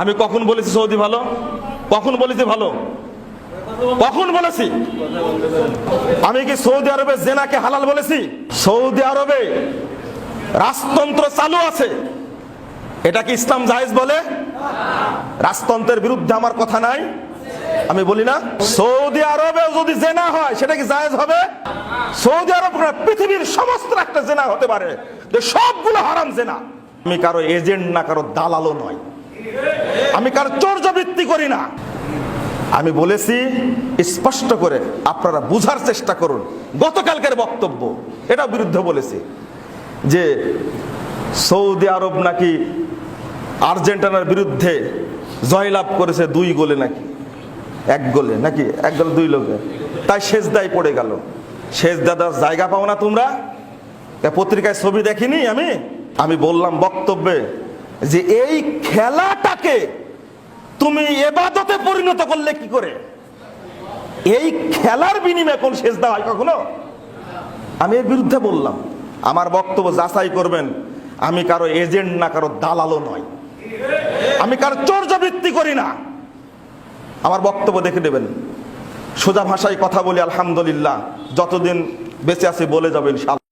আমি কখন বলেছি সৌদি ভালো? কখন বলেছি ভালো? কখন বলেছি? আমি কি সৌদি আরবে জেনাকে হালাল বলেছি? সৌদি আরবে রাজতন্ত্র চালু আছে, এটা কি ইসলাম জায়েজ বলে? রাজতন্ত্রের বিরুদ্ধে আমার কথা নাই, আমি বলি না। সৌদি আরবে যদি জেনা হয় সেটা কি জায়েজ হবে? সৌদি আরব পৃথিবীর সমস্ত একটা জেনা হতে পারে, যে সবগুলো হারাম জেনা। আমি কারো এজেন্ট না, কারো দালালও নয়, আমি কারো চর্যাবৃত্তি করি না। আমি বলেছি স্পষ্ট করে, আপনারা বুঝার চেষ্টা করুন। গতকালকের বক্তব্য এটা বিরুদ্ধে বলেছি যে সৌদি আরব নাকি আর্জেন্টিনার বিরুদ্ধে জয়লাভ করেছে 2 গোলে, নাকি 1 গোলে, নাকি 1 গোলে 2 লোকে, তাই সেজদায় পড়ে গেল। সেজদার জায়গা পাও না তোমরা? পত্রিকায় ছবি দেখিনি আমি বললাম বক্তব্যে যে এই খেলাটাকে তুমি ইবাদতে পরিণত করলে কি করে? এই খেলার বিনিময়ে কোন সেজদা হয় কখনো? আমি এর বিরুদ্ধে বললাম। আমার বক্তব্য যাচাই করবেন, আমি কারো এজেন্ট না, কারো দালালও নয়, আমি কারো চর্যাবৃত্তি করি না। আমার বক্তব্য দেখে নেবেন, সোজা ভাষায় কথা বলি। আলহামদুলিল্লাহ, যতদিন বেঁচে আছি বলে যাবেন ইনশাআল্লাহ।